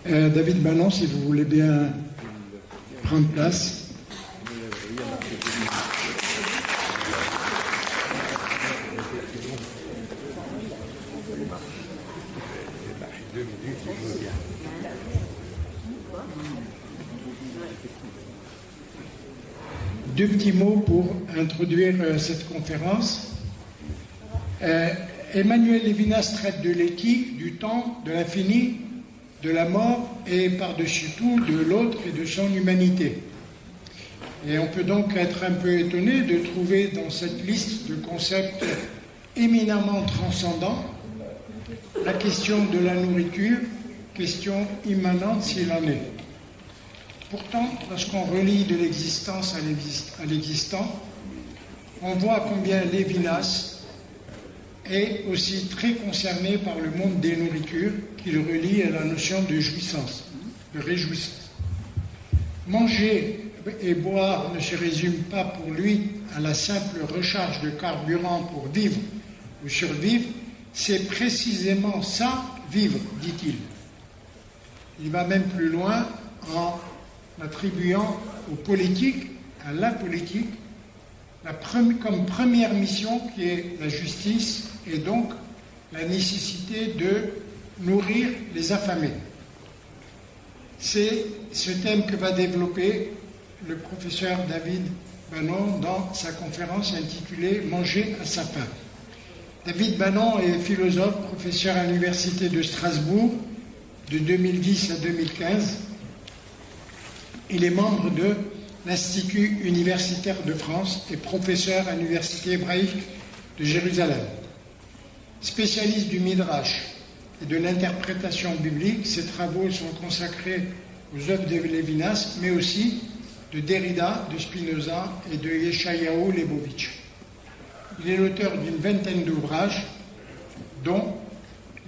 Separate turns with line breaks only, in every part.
David Banon, si vous voulez bien prendre place. Deux petits mots pour introduire cette conférence. Emmanuel Levinas traite de l'éthique, du temps, de l'infini, de la mort et par-dessus tout de l'autre et de son humanité. Et on peut donc être un peu étonné de trouver dans cette liste de concepts éminemment transcendants la question de la nourriture, question immanente s'il en est. Pourtant, lorsqu'on relie de l'existence à l'existant, on voit combien Levinas est aussi très concerné par le monde des nourritures qu'il relie à la notion de jouissance, de réjouissance. Manger et boire ne se résume pas pour lui à la simple recharge de carburant pour vivre ou survivre, c'est précisément ça, vivre, dit-il. Il va même plus loin en attribuant aux politiques, à la politique, comme première mission qui est la justice et donc la nécessité de nourrir les affamés. C'est ce thème que va développer le professeur David Banon dans sa conférence intitulée « Manger à sa faim ». David Banon est philosophe, professeur à l'Université de Strasbourg de 2010 à 2015. Il est membre de l'Institut universitaire de France et professeur à l'Université hébraïque de Jérusalem. Spécialiste du Midrash et de l'interprétation biblique, ses travaux sont consacrés aux œuvres de Levinas, mais aussi de Derrida, de Spinoza et de Yeshayahu Lebovitch. Il est l'auteur d'une vingtaine d'ouvrages, dont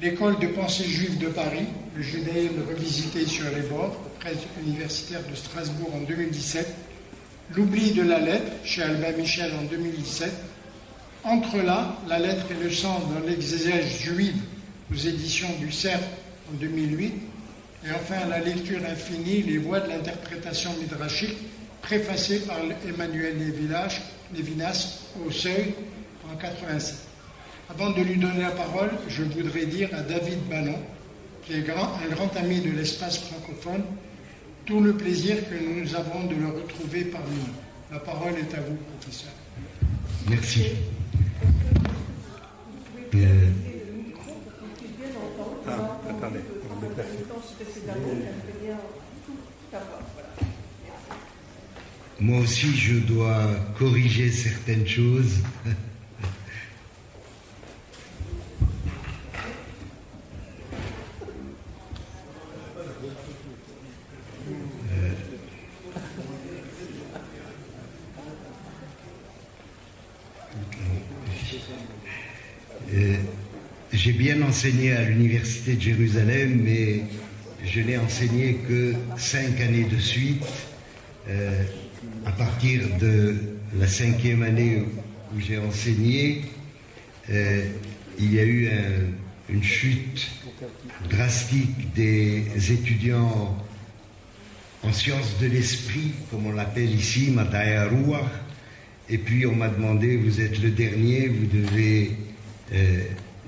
L'école de pensée juive de Paris, le judaïsme revisité sur les bords, presse universitaire de Strasbourg en 2017, L'oubli de la lettre, chez Albin Michel en 2017, Entre là, la lettre et le sang dans l'exégèse juive aux éditions du Cerf en 2008, et enfin La lecture infinie, les voies de l'interprétation midrashique, préfacée par Emmanuel Levinas au Seuil en 87. Avant de lui donner la parole, je voudrais dire à David Banon, qui est un grand ami de l'espace francophone, tout le plaisir que nous avons de le retrouver parmi nous. La parole est à vous, professeur.
Merci.
Attendez.
Moi aussi, je dois corriger certaines choses. J'ai bien enseigné à l'Université de Jérusalem, mais je n'ai enseigné que 5 années de suite. À partir de la 5e année où j'ai enseigné, il y a eu une chute drastique des étudiants en sciences de l'esprit, comme on l'appelle ici, Madai Haruach. Et puis on m'a demandé, vous êtes le dernier, vous devez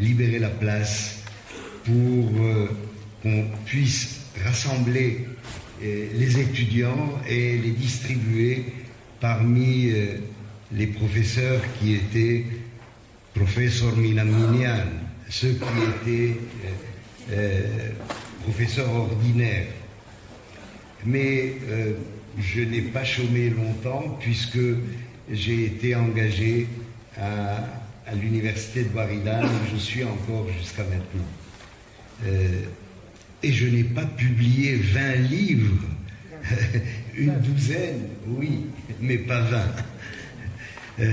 libérer la place pour qu'on puisse rassembler les étudiants et les distribuer parmi les professeurs qui étaient professeurs minaminian, ceux qui étaient professeurs ordinaires. Mais je n'ai pas chômé longtemps puisque j'ai été engagé à l'université de Bar-Ilan, où je suis encore jusqu'à maintenant. Et je n'ai pas publié 20 livres, une douzaine, oui, mais pas 20.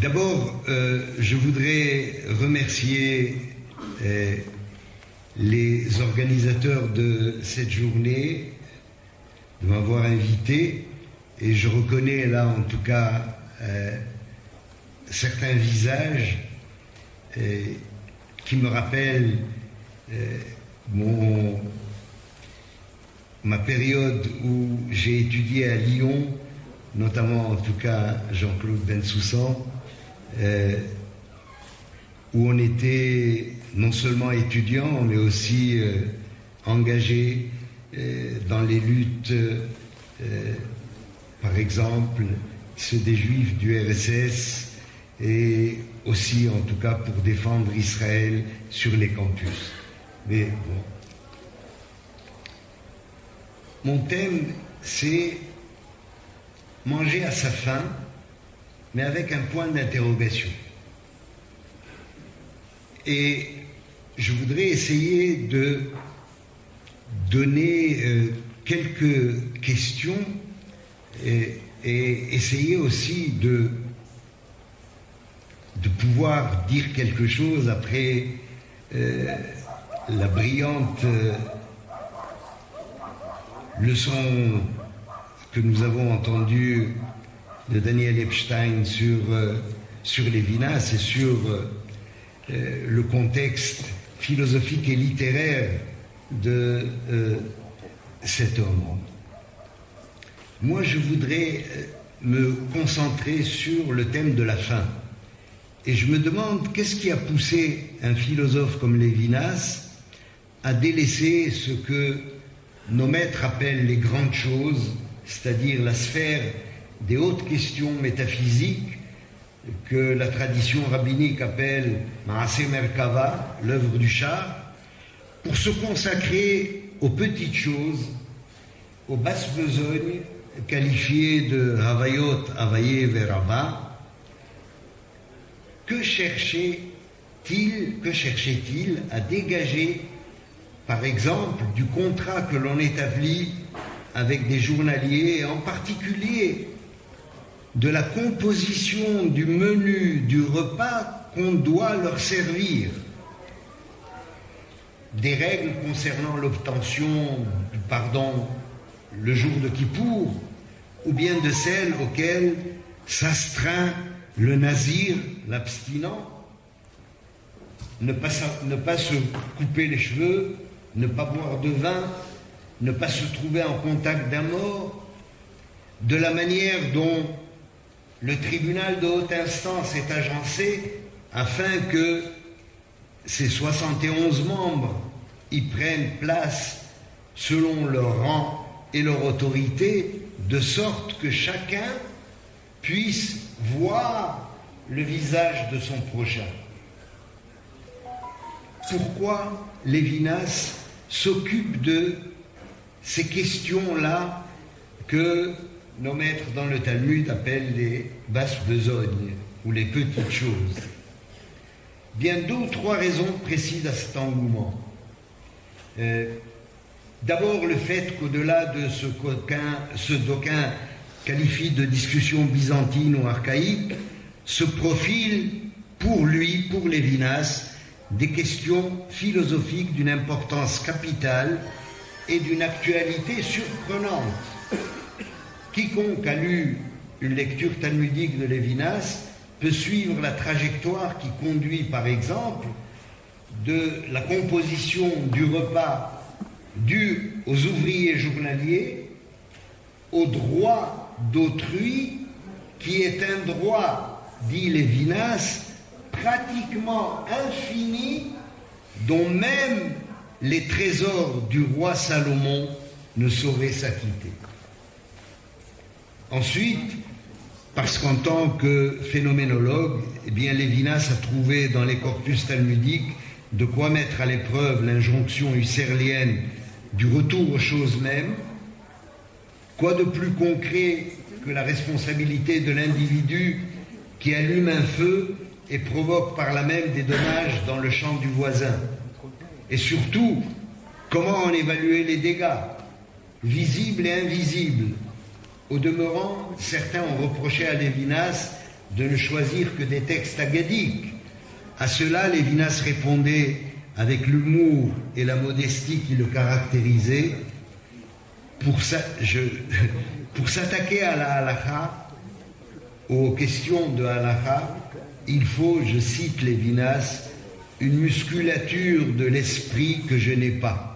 D'abord, je voudrais remercier les organisateurs de cette journée de m'avoir invité, et je reconnais là en tout cas certains visages. qui me rappelle ma période où j'ai étudié à Lyon, notamment en tout cas Jean-Claude Bensoussan, où on était non seulement étudiants, mais aussi engagés dans les luttes, par exemple, ceux des Juifs du RSS, et aussi en tout cas pour défendre Israël sur les campus. Mais bon. Mon thème, c'est manger à sa faim, mais avec un point d'interrogation. Et je voudrais essayer de donner quelques questions et essayer aussi de pouvoir dire quelque chose après la brillante leçon que nous avons entendue de Daniel Epstein sur Lévinas et sur le contexte philosophique et littéraire de cet homme. Moi, je voudrais me concentrer sur le thème de la faim. Et je me demande qu'est-ce qui a poussé un philosophe comme Lévinas à délaisser ce que nos maîtres appellent les grandes choses, c'est-à-dire la sphère des hautes questions métaphysiques que la tradition rabbinique appelle Maaseh Merkava, l'œuvre du char, pour se consacrer aux petites choses, aux basses besognes qualifiées de Havayot, Havaye Verava. Que cherchait-il à dégager, par exemple, du contrat que l'on établit avec des journaliers, et en particulier de la composition du menu du repas qu'on doit leur servir, des règles concernant l'obtention du pardon le jour de Kippour, ou bien de celles auxquelles s'astreint le nazir, l'abstinent, ne pas se couper les cheveux, ne pas boire de vin, ne pas se trouver en contact d'un mort, de la manière dont le tribunal de haute instance est agencé afin que ces 71 membres y prennent place selon leur rang et leur autorité, de sorte que chacun puisse voir le visage de son prochain. Pourquoi Lévinas s'occupe de ces questions-là que nos maîtres dans le Talmud appellent les basses besognes ou les petites choses? Bien, 2 ou 3 raisons précisent à cet engouement. D'abord, le fait qu'au-delà de ce d'aucuns qualifient de discussion byzantine ou archaïque, se profilent pour lui, pour Lévinas, des questions philosophiques d'une importance capitale et d'une actualité surprenante. Quiconque a lu une lecture talmudique de Lévinas peut suivre la trajectoire qui conduit, par exemple, de la composition du repas dû aux ouvriers journaliers au droit d'autrui, qui est un droit, dit Lévinas, pratiquement infini, dont même les trésors du roi Salomon ne sauraient s'acquitter. Ensuite, parce qu'en tant que phénoménologue, eh bien, Lévinas a trouvé dans les corpus talmudiques de quoi mettre à l'épreuve l'injonction husserlienne du retour aux choses mêmes. Quoi de plus concret que la responsabilité de l'individu qui allume un feu et provoque par là même des dommages dans le champ du voisin? Et surtout, comment en évaluer les dégâts, visibles et invisibles? Au demeurant, certains ont reproché à Lévinas de ne choisir que des textes agadiques. À cela, Lévinas répondait avec l'humour et la modestie qui le caractérisaient: pour s'attaquer à la halakha, aux questions de halakha, il faut, je cite Lévinas, une musculature de l'esprit que je n'ai pas.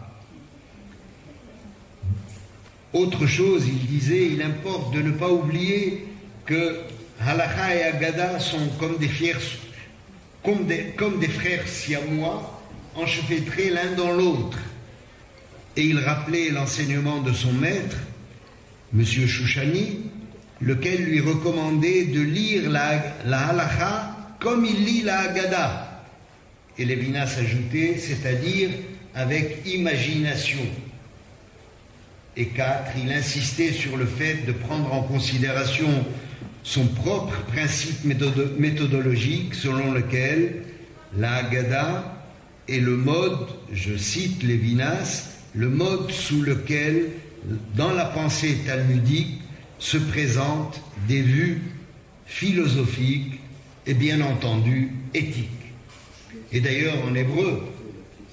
Autre chose, il disait, il importe de ne pas oublier que Halakha et Agada sont comme des frères siamois, enchevêtrés l'un dans l'autre. Et il rappelait l'enseignement de son maître, M. Chouchani, lequel lui recommandait de lire la Halakha comme il lit la Agada. Et Lévinas ajoutait, c'est-à-dire avec imagination. Et 4, il insistait sur le fait de prendre en considération son propre principe méthodologique selon lequel la Haggadah est le mode, je cite Lévinas, le mode sous lequel, dans la pensée talmudique, se présentent des vues philosophiques et bien entendu éthiques. Et d'ailleurs en hébreu,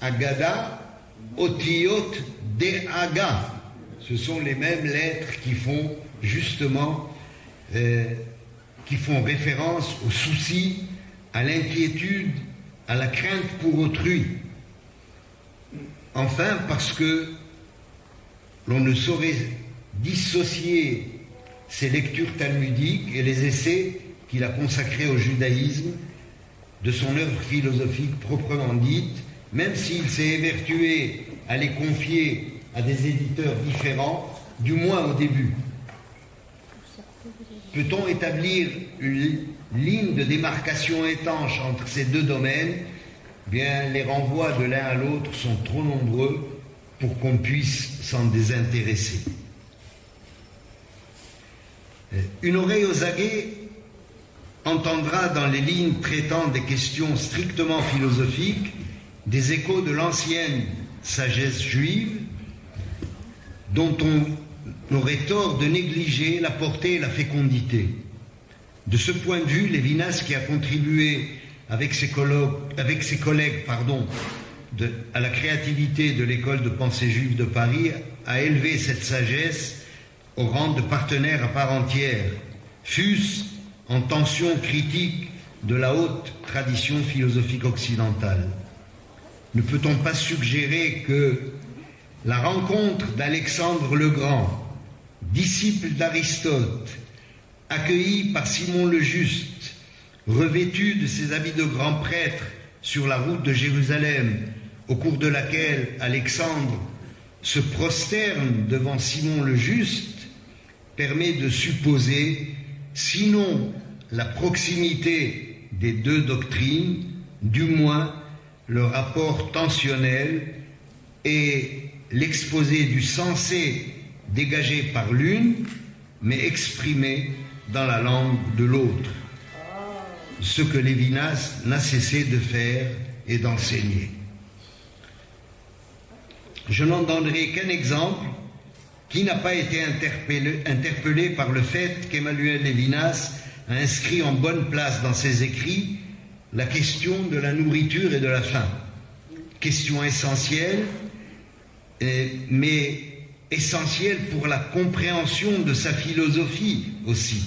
Haggadah, Otiyot de Haga, ce sont les mêmes lettres qui font justement qui font référence au souci, à l'inquiétude, à la crainte pour autrui. Enfin, parce que l'on ne saurait dissocier ces lectures talmudiques et les essais qu'il a consacrés au judaïsme de son œuvre philosophique proprement dite, même s'il s'est évertué à les confier à des éditeurs différents, du moins au début. Peut-on établir une ligne de démarcation étanche entre ces deux domaines? Bien, les renvois de l'un à l'autre sont trop nombreux pour qu'on puisse s'en désintéresser. Une oreille aux aguets entendra dans les lignes traitant des questions strictement philosophiques des échos de l'ancienne sagesse juive, dont on aurait tort de négliger la portée et la fécondité. De ce point de vue, Lévinas, qui a contribué avec ses collègues à la créativité de l'école de pensée juive de Paris, a élevé cette sagesse au rang de partenaire à part entière, fût-ce en tension critique de la haute tradition philosophique occidentale. Ne peut-on pas suggérer que la rencontre d'Alexandre le Grand, disciple d'Aristote, accueilli par Simon le Juste, revêtu de ses habits de grand prêtre sur la route de Jérusalem, au cours de laquelle Alexandre se prosterne devant Simon le Juste, permet de supposer, sinon la proximité des deux doctrines, du moins le rapport tensionnel et l'exposé du sensé dégagé par l'une, mais exprimé dans la langue de l'autre. Ce que Lévinas n'a cessé de faire et d'enseigner. Je n'en donnerai qu'un exemple qui n'a pas été interpellé par le fait qu'Emmanuel Lévinas a inscrit en bonne place dans ses écrits la question de la nourriture et de la faim. Question essentielle, mais essentielle pour la compréhension de sa philosophie aussi.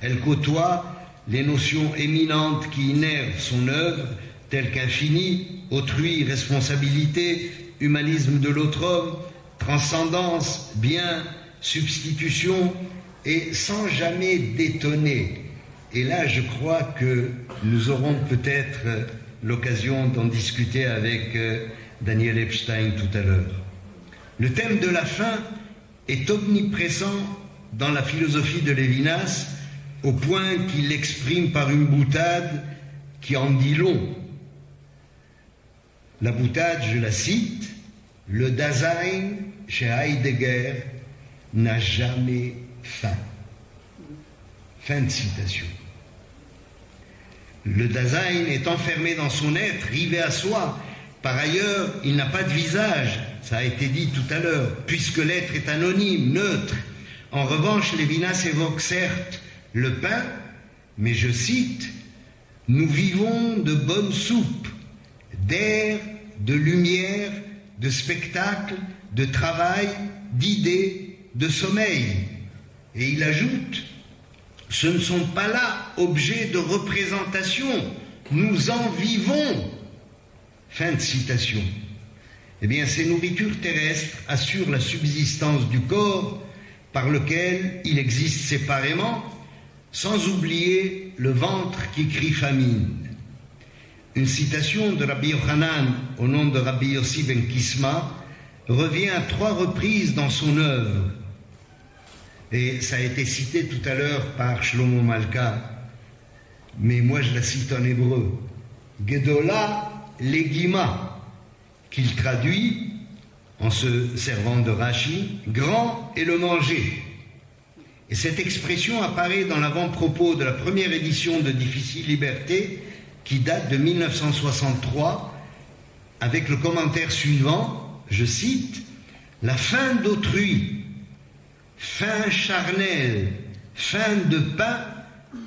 Elle côtoie les notions éminentes qui innervent son œuvre, telles qu'infini, autrui, responsabilité, humanisme de l'autre homme, transcendance, bien, substitution, et sans jamais détonner. Et là, je crois que nous aurons peut-être l'occasion d'en discuter avec Daniel Epstein tout à l'heure. Le thème de la faim est omniprésent dans la philosophie de Lévinas, au point qu'il l'exprime par une boutade qui en dit long. La boutade, je la cite, « Le Dasein chez Heidegger n'a jamais faim ». Fin de citation. Le Dasein est enfermé dans son être, rivé à soi. Par ailleurs, il n'a pas de visage, ça a été dit tout à l'heure, puisque l'être est anonyme, neutre. En revanche, Lévinas évoque certes le pain, mais je cite, « Nous vivons de bonne soupe, d'air, de lumière, de spectacle, de travail, d'idées, de sommeil. » Et il ajoute, « Ce ne sont pas là objets de représentation, nous en vivons. » Fin de citation. Eh bien, ces nourritures terrestres assurent la subsistance du corps par lequel il existe séparément, sans oublier le ventre qui crie famine. Une citation de Rabbi Yochanan au nom de Rabbi Yossi ben Kisma revient à 3 reprises dans son œuvre. Et ça a été cité tout à l'heure par Shlomo Malka, mais moi je la cite en hébreu. Gedola legima, qu'il traduit en se servant de Rashi, grand est le manger. Et cette expression apparaît dans l'avant-propos de la première édition de Difficile Liberté, qui date de 1963, avec le commentaire suivant, je cite, « La faim d'autrui, faim charnelle, faim de pain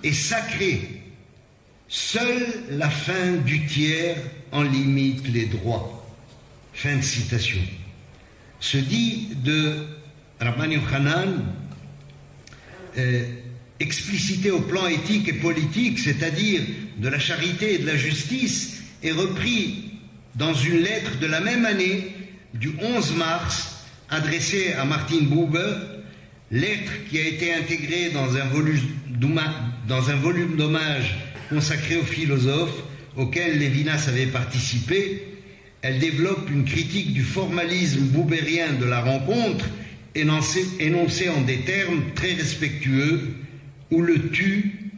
est sacrée. Seule la faim du tiers en limite les droits. » Fin de citation. Se dit de Rabban Yochanan, explicité au plan éthique et politique, c'est-à-dire de la charité et de la justice, est repris dans une lettre de la même année, du 11 mars, adressée à Martin Buber, lettre qui a été intégrée dans un volume d'hommage consacré aux philosophes auquel Lévinas avait participé. Elle développe une critique du formalisme bubérien de la rencontre, énoncée en des termes très respectueux, où le tu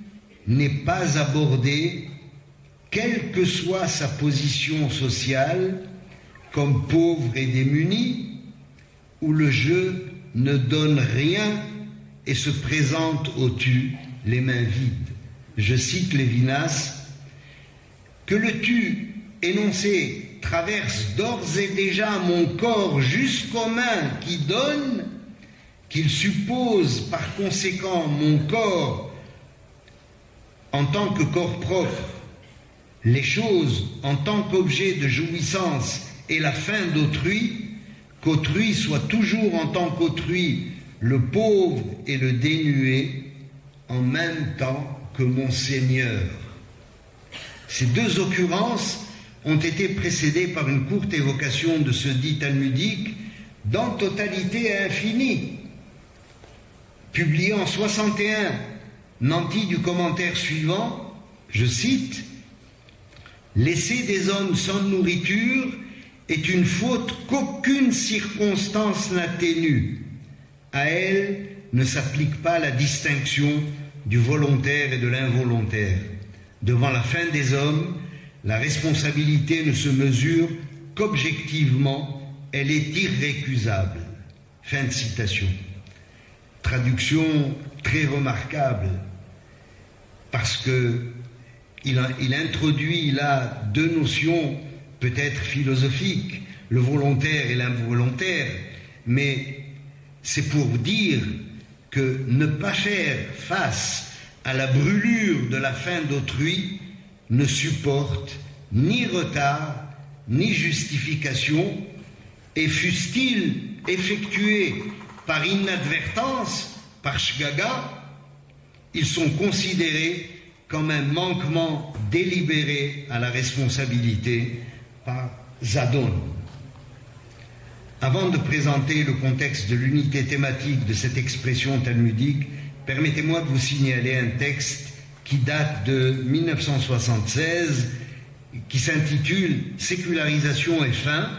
n'est pas abordé, quelle que soit sa position sociale, comme pauvre et démuni, où le je ne donne rien et se présente au tu les mains vides. Je cite Lévinas, « Que le tu énoncé traverse d'ores et déjà mon corps jusqu'aux mains qui donnent, qu'il suppose par conséquent mon corps en tant que corps propre, les choses en tant qu'objet de jouissance et la fin d'autrui, qu'autrui soit toujours en tant qu'autrui le pauvre et le dénué, en même temps que mon Seigneur. » Ces 2 occurrences ont été précédées par une courte évocation de ce dit talmudique dans totalité et infinie. Publié en 61, nanti du commentaire suivant, je cite, « Laisser des hommes sans nourriture est une faute qu'aucune circonstance n'atténue. À elle ne s'applique pas la distinction du volontaire et de l'involontaire. Devant la fin des hommes, la responsabilité ne se mesure qu'objectivement, elle est irrécusable. » Fin de citation. Traduction très remarquable, parce qu'il introduit là 2 notions peut-être philosophiques, le volontaire et l'involontaire, mais c'est pour dire que ne pas faire face à la brûlure de la faim d'autrui ne supporte ni retard, ni justification, et fût-il effectué par inadvertance, par shgaga, ils sont considérés comme un manquement délibéré à la responsabilité par Zadon. Avant de présenter le contexte de l'unité thématique de cette expression talmudique, permettez-moi de vous signaler un texte qui date de 1976, qui s'intitule « Sécularisation et faim ».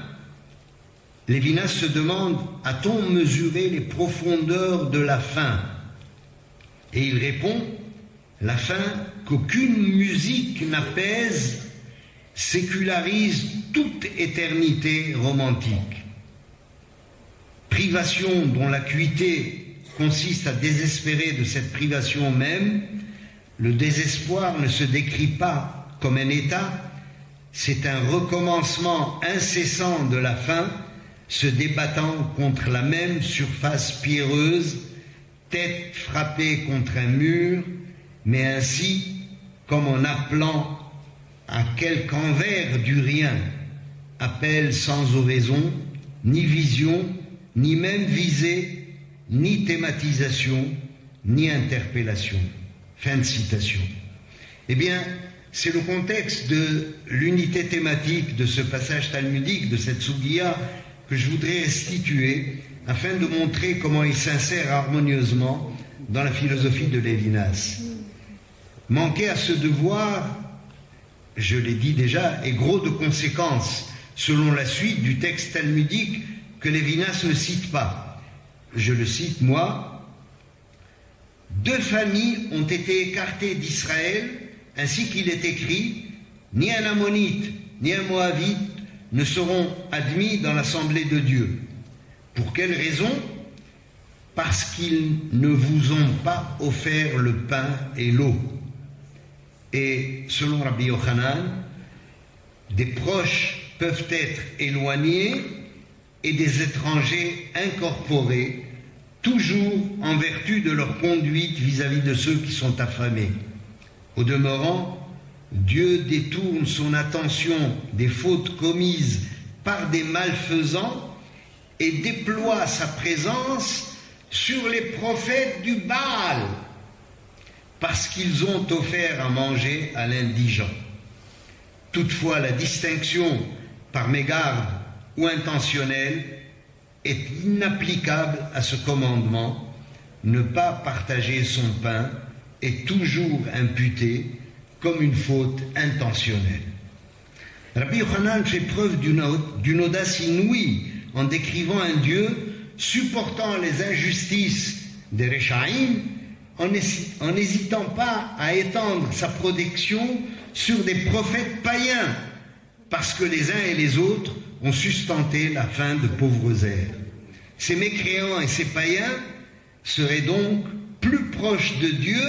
Lévinas se demande « A-t-on mesuré les profondeurs de la faim ?» Et il répond « La faim qu'aucune musique n'apaise sécularise toute éternité romantique. Privation dont l'acuité consiste à désespérer de cette privation même, le désespoir ne se décrit pas comme un état, c'est un recommencement incessant de la faim, se débattant contre la même surface pierreuse, tête frappée contre un mur, mais ainsi comme en appelant à quelque envers du rien, appel sans oraison, ni vision, ni même visée, ni thématisation, ni interpellation. Fin de citation. Eh bien, c'est le contexte de l'unité thématique de ce passage talmudique, de cette Sougia, que je voudrais restituer afin de montrer comment il s'insère harmonieusement dans la philosophie de Lévinas. Manquer à ce devoir, je l'ai dit déjà, est gros de conséquences, selon la suite du texte talmudique que Lévinas ne cite pas. Je le cite moi. 2 familles ont été écartées d'Israël, ainsi qu'il est écrit, ni un Ammonite, ni un Moabite ne seront admis dans l'assemblée de Dieu. Pour quelle raison? Parce qu'ils ne vous ont pas offert le pain et l'eau. Et selon Rabbi Yochanan, des proches peuvent être éloignés et des étrangers incorporés, toujours en vertu de leur conduite vis-à-vis de ceux qui sont affamés. Au demeurant, Dieu détourne son attention des fautes commises par des malfaisants et déploie sa présence sur les prophètes du Baal, parce qu'ils ont offert à manger à l'indigent. Toutefois, la distinction par mégarde ou intentionnelle est inapplicable à ce commandement. Ne pas partager son pain est toujours imputé comme une faute intentionnelle. Rabbi Yochanan fait preuve d'une audace inouïe en décrivant un Dieu supportant les injustices des Réchaïm en n'hésitant pas à étendre sa protection sur des prophètes païens, parce que les uns et les autres ont sustenté la faim de pauvres airs. Ces mécréants et ces païens seraient donc plus proches de Dieu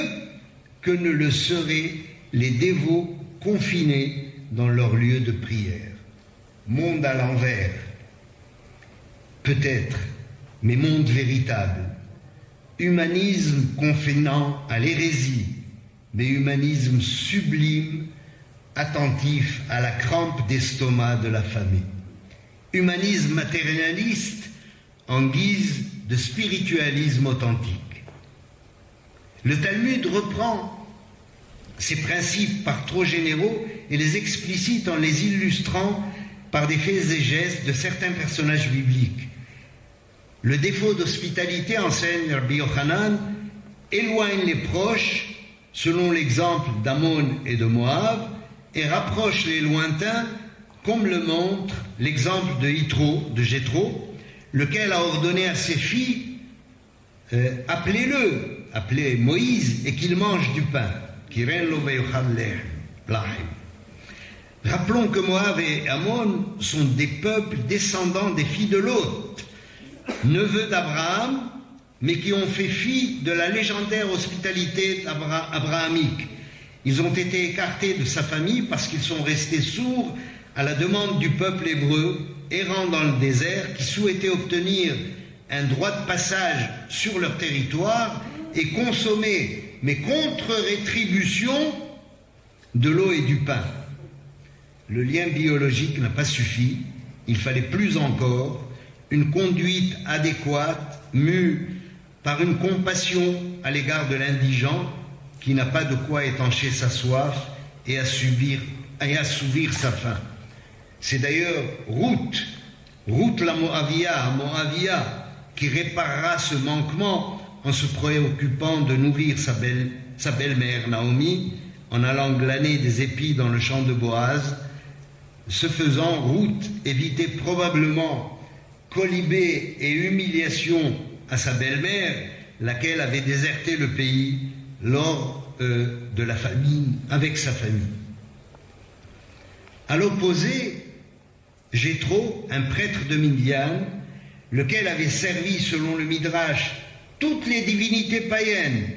que ne le seraient les dévots confinés dans leur lieu de prière. Monde à l'envers, peut-être, mais monde véritable. Humanisme confinant à l'hérésie, mais humanisme sublime, attentif à la crampe d'estomac de la famille. Humanisme matérialiste en guise de spiritualisme authentique. Le Talmud reprend ces principes par trop généraux et les explicite en les illustrant par des faits et gestes de certains personnages bibliques. Le défaut d'hospitalité, enseigne Rabbi Yochanan, éloigne les proches, selon l'exemple d'Ammon et de Moab, et rapproche les lointains, comme le montre l'exemple de Jéthro, lequel a ordonné à ses filles, appelez Moïse, et qu'il mange du pain. Rappelons que Moab et Ammon sont des peuples descendants des filles de Lot, neveux d'Abraham, mais qui ont fait fi de la légendaire hospitalité abrahamique. Ils ont été écartés de sa famille parce qu'ils sont restés sourds à la demande du peuple hébreu, errant dans le désert, qui souhaitait obtenir un droit de passage sur leur territoire et consommer, mais contre rétribution, de l'eau et du pain. Le lien biologique n'a pas suffi, il fallait plus encore une conduite adéquate, mue par une compassion à l'égard de l'indigent qui n'a pas de quoi étancher sa soif et assouvir sa faim. C'est d'ailleurs Ruth la Moavia, qui réparera ce manquement en se préoccupant de nourrir sa belle-mère Naomi, en allant glaner des épis dans le champ de Boaz. Ce faisant, Ruth évitait probablement colibé et humiliation à sa belle-mère, laquelle avait déserté le pays lors de la famine avec sa famille. À l'opposé, Jéthro, un prêtre de Midian, lequel avait servi, selon le Midrash, toutes les divinités païennes,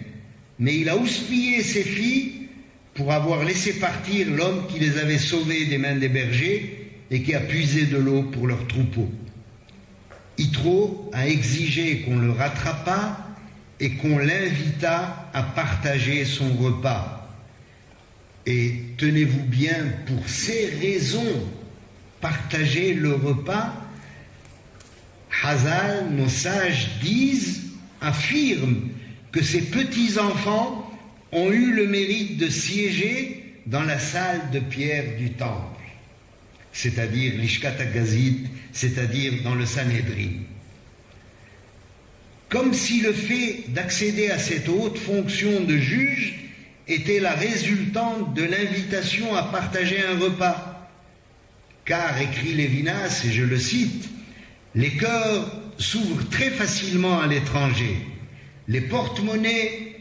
mais il a houspillé ses filles pour avoir laissé partir l'homme qui les avait sauvées des mains des bergers et qui a puisé de l'eau pour leurs troupeaux. Yitro a exigé qu'on le rattrapât et qu'on l'invitât à partager son repas. Et tenez-vous bien, pour ces raisons, partager le repas, Hazal, nos sages affirment que ces petits-enfants ont eu le mérite de siéger dans la salle de pierre du temple, c'est-à-dire l'Ishkat HaGazit, c'est-à-dire dans le Sanhédrin. Comme si le fait d'accéder à cette haute fonction de juge était la résultante de l'invitation à partager un repas. Car, écrit Lévinas, et je le cite, « Les cœurs s'ouvrent très facilement à l'étranger, les porte-monnaies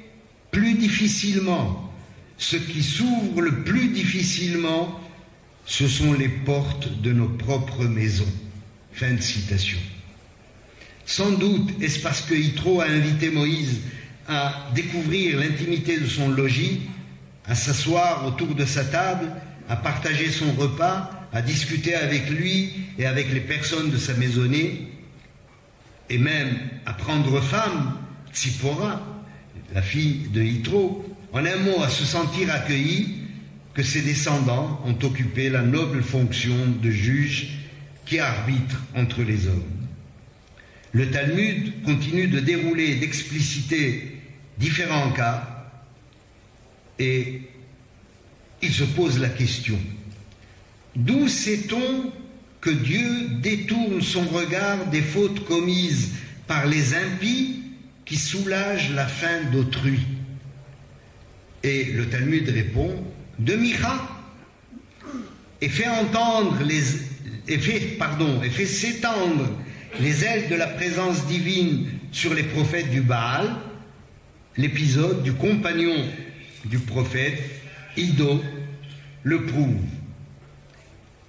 plus difficilement. Ce qui s'ouvre le plus difficilement, ce sont les portes de nos propres maisons. » Fin de citation. Sans doute est-ce parce que Yitro a invité Moïse à découvrir l'intimité de son logis, à s'asseoir autour de sa table, à partager son repas, à discuter avec lui et avec les personnes de sa maisonnée, et même à prendre femme, Tzipora, la fille de Yitro, en un mot à se sentir accueilli, que ses descendants ont occupé la noble fonction de juge qui arbitre entre les hommes. Le Talmud continue de dérouler et d'expliciter différents cas et il se pose la question: d'où sait-on que Dieu détourne son regard des fautes commises par les impies qui soulagent la faim d'autrui? Et le Talmud répond: de Micha, et fait s'étendre les ailes de la présence divine sur les prophètes du Baal. L'épisode du compagnon du prophète, Iddo, le prouve.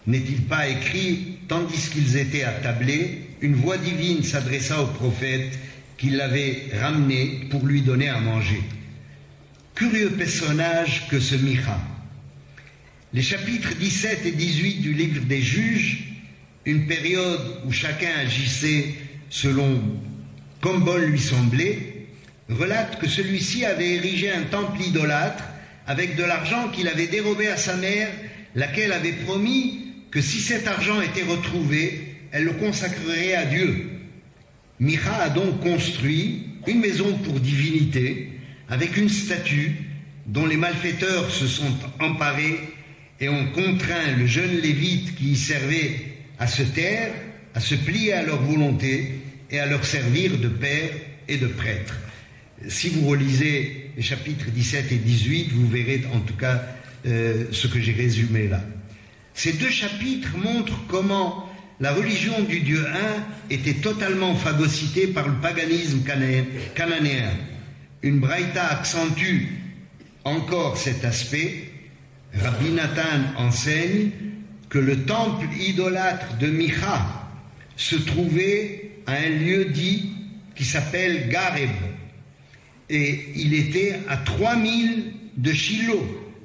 N'est-il pas écrit, tandis qu'ils étaient attablés, une voix divine s'adressa au prophète qui l'avait ramené pour lui donner à manger. Curieux personnage que ce Micha. Les chapitres 17 et 18 du livre des Juges, une période où chacun agissait selon comme bon lui semblait, relate que celui-ci avait érigé un temple idolâtre avec de l'argent qu'il avait dérobé à sa mère, laquelle avait promis que si cet argent était retrouvé, elle le consacrerait à Dieu. Micha a donc construit une maison pour divinité avec une statue dont les malfaiteurs se sont emparés et ont contraint le jeune lévite qui y servait à se taire, à se plier à leur volonté et à leur servir de père et de prêtre. Si vous relisez les chapitres 17 et 18, vous verrez en tout cas ce que j'ai résumé là. Ces deux chapitres montrent comment la religion du Dieu un était totalement phagocytée par le paganisme cananéen. Une braïta accentue encore cet aspect. Rabbi Nathan enseigne que le temple idolâtre de Micha se trouvait à un lieu dit qui s'appelle Gareb, et il était à 3000 de Shiloh.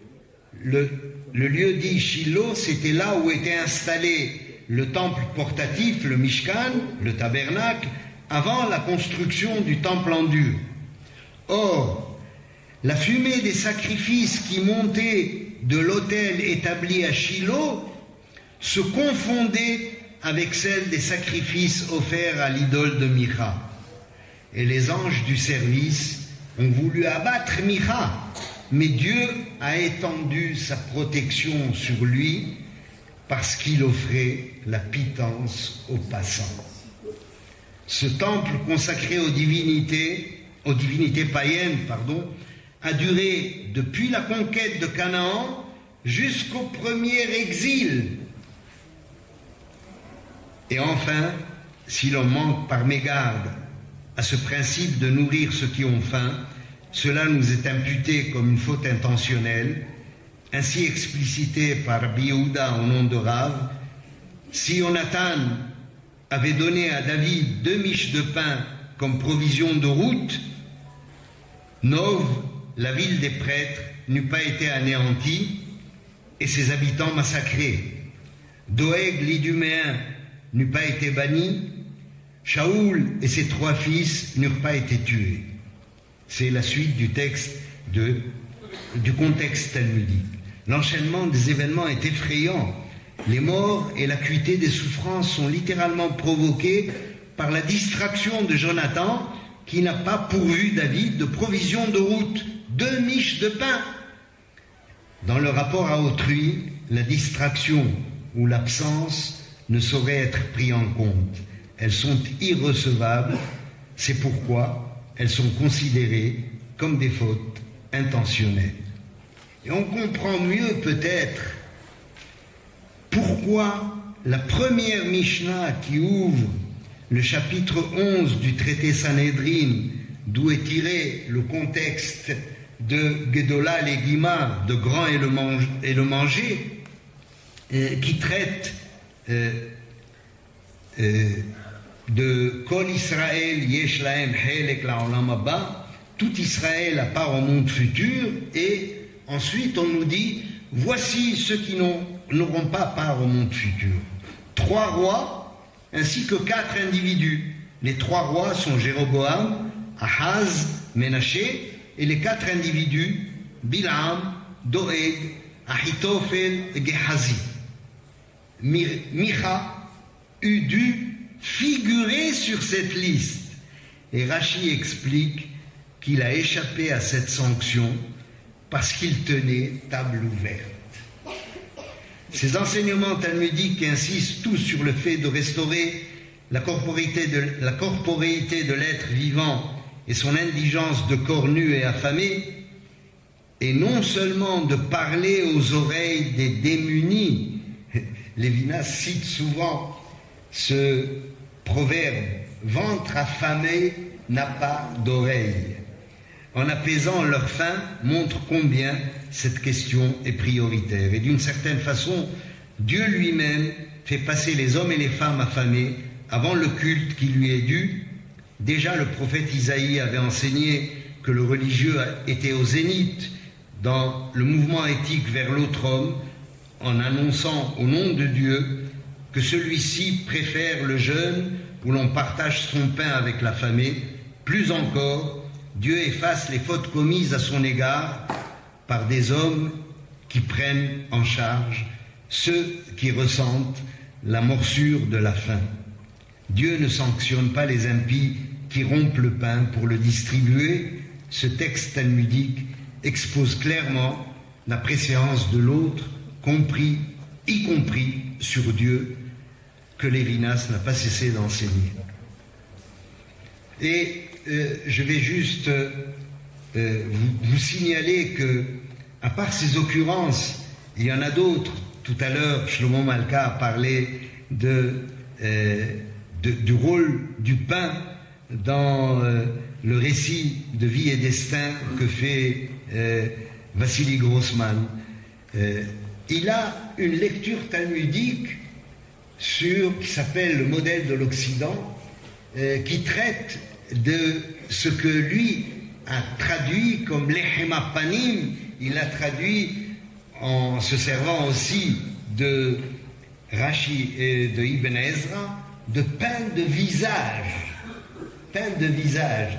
Le lieu dit Shiloh, c'était là où était installé le temple portatif, le Mishkan, le tabernacle, avant la construction du temple en dur. Or, la fumée des sacrifices qui montait de l'autel établi à Shiloh se confondait avec celle des sacrifices offerts à l'idole de Micha. Et les anges du service ont voulu abattre Micha, mais Dieu a étendu sa protection sur lui parce qu'il offrait la pitance aux passants. Ce temple consacré aux divinités païennes, a duré depuis la conquête de Canaan jusqu'au premier exil. Et enfin, si l'on manque par mégarde à ce principe de nourrir ceux qui ont faim, cela nous est imputé comme une faute intentionnelle, ainsi explicité par Rabbi Yehuda au nom de Rav. Si Jonathan avait donné à David 2 miches de pain comme provision de route, Nov, la ville des prêtres, n'eût pas été anéantie et ses habitants massacrés. Doeg, l'Iduméen, n'eut pas été banni, Shaoul et ses 3 fils n'eurent pas été tués. C'est la suite du texte du contexte talmudique. L'enchaînement des événements est effrayant. Les morts et l'acuité des souffrances sont littéralement provoqués par la distraction de Jonathan, qui n'a pas pourvu David de provisions de route, 2 miches de pain. Dans le rapport à autrui, la distraction ou l'absence ne sauraient être pris en compte. Elles sont irrecevables, c'est pourquoi elles sont considérées comme des fautes intentionnelles. Et on comprend mieux peut-être pourquoi la première Mishnah qui ouvre le chapitre 11 du traité Sanhedrin, d'où est tiré le contexte de Gedolah Legimar, de grand et le manger, qui traite de Kol Israël Yesh Lahem Helek La'olam Haba, tout Israël a part au monde futur, et ensuite on nous dit voici ceux qui n'auront pas part au monde futur. 3 rois ainsi que 4 individus. Les 3 rois sont Jéroboam, Ahaz, Ménaché, et les 4 individus, Bilam, Doeg, Ahitophel et Gehazi. Micha eût dû figurer sur cette liste. Et Rashi explique qu'il a échappé à cette sanction parce qu'il tenait table ouverte. Ces enseignements talmudiques insistent tous sur le fait de restaurer la corporéité de l'être vivant et son indigence de corps nu et affamé, et non seulement de parler aux oreilles des démunis. Lévinas cite souvent ce proverbe « ventre affamé n'a pas d'oreille ». En apaisant leur faim, montre combien cette question est prioritaire. Et d'une certaine façon, Dieu lui-même fait passer les hommes et les femmes affamés avant le culte qui lui est dû. Déjà, le prophète Isaïe avait enseigné que le religieux était au zénith dans le mouvement éthique vers l'autre homme, en annonçant au nom de Dieu que celui-ci préfère le jeûne où l'on partage son pain avec l'affamé. Plus encore, Dieu efface les fautes commises à son égard par des hommes qui prennent en charge ceux qui ressentent la morsure de la faim. Dieu ne sanctionne pas les impies qui rompent le pain pour le distribuer. Ce texte talmudique expose clairement la préséance de l'autre, y compris sur Dieu, que Lévinas n'a pas cessé d'enseigner. Et je vais juste vous signaler que, à part ces occurrences, il y en a d'autres. Tout à l'heure, Shlomo Malka a parlé du rôle du pain dans le récit de vie et destin que fait Vassili Grossman. Il a une lecture talmudique qui s'appelle le modèle de l'Occident, qui traite de ce que lui a traduit comme Lechem Panim. Il l'a traduit en se servant aussi de Rashi et de Ibn Ezra, de pain de visage. Pain de visage.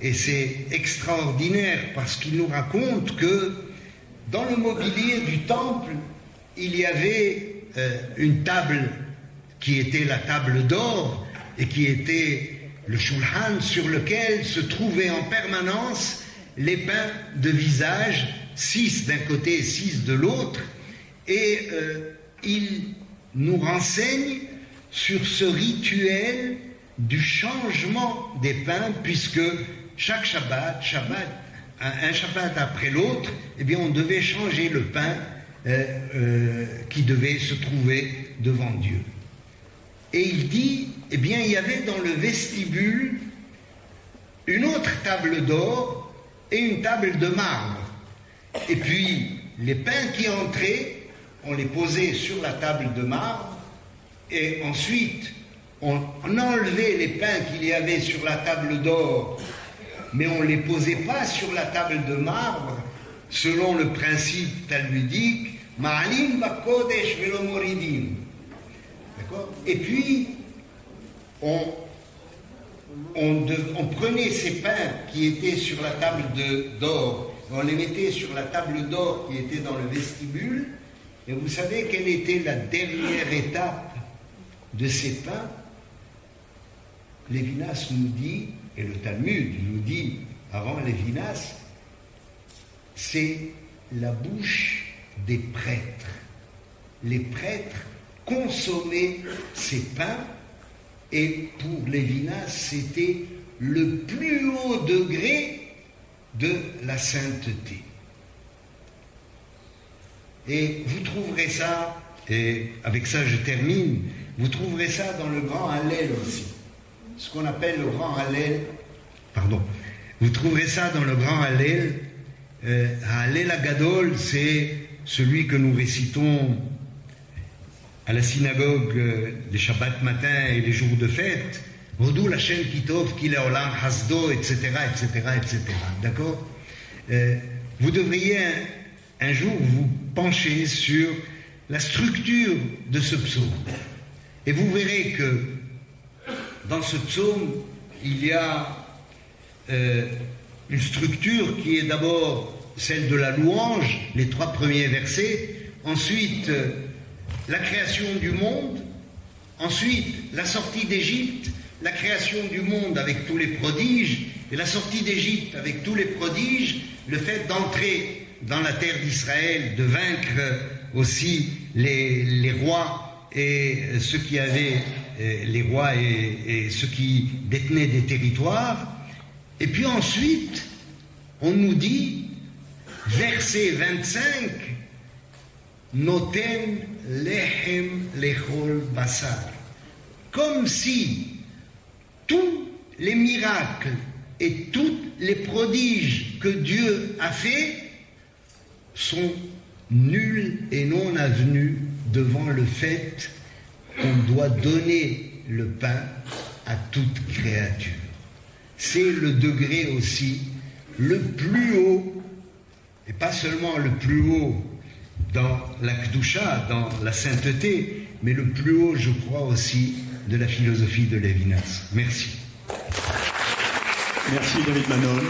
Et c'est extraordinaire parce qu'il nous raconte que dans le mobilier du temple, il y avait une table qui était la table d'or et qui était le shulhan sur lequel se trouvaient en permanence les pains de visage, 6 d'un côté et 6 de l'autre, et il nous renseigne sur ce rituel du changement des pains, puisque chaque Shabbat, un Shabbat après l'autre, eh bien on devait changer le pain qui devait se trouver devant Dieu. Et il dit, eh bien il y avait dans le vestibule une autre table d'or et une table de marbre. Et puis les pains qui entraient, on les posait sur la table de marbre, et ensuite on enlevait les pains qu'il y avait sur la table d'or, mais on ne les posait pas sur la table de marbre, selon le principe talmudique, Ma'alim ba'kodesh velo moridim. D'accord ? Et puis, on prenait ces pains qui étaient sur la table d'or, on les mettait sur la table d'or qui était dans le vestibule, et vous savez quelle était la dernière étape de ces pains ? Lévinas nous dit, et le Talmud nous dit avant Lévinas, c'est la bouche des prêtres. Les prêtres consommaient ces pains et pour Lévinas, c'était le plus haut degré de la sainteté. Et vous trouverez ça, et avec ça je termine, vous trouverez ça dans le grand Hallel aussi. Ce qu'on appelle le grand Hallel, vous trouverez ça dans le grand Hallel. Hallel Agadol, c'est celui que nous récitons à la synagogue les Shabbats matin et les jours de fête. Hodou Lachem Kitov, Kileolam, Hasdo, etc., etc., etc. D'accord? Vous devriez un jour vous pencher sur la structure de ce psaume. Et vous verrez que dans ce psaume, il y a une structure qui est d'abord celle de la louange, les 3 premiers versets, ensuite la création du monde, ensuite la sortie d'Égypte, la création du monde avec tous les prodiges, et la sortie d'Égypte avec tous les prodiges, le fait d'entrer dans la terre d'Israël, de vaincre aussi les rois et ceux qui avaient les rois et ceux qui détenaient des territoires. Et puis ensuite, on nous dit, verset 25, Noten lechem lechol basar. Comme si tous les miracles et tous les prodiges que Dieu a faits sont nuls et non avenus devant le fait qu'on doit donner le pain à toute créature. C'est le degré aussi le plus haut, et pas seulement le plus haut dans la Kedusha, dans la sainteté, mais le plus haut, je crois aussi, de la philosophie de Lévinas. Merci.
Merci David Manon.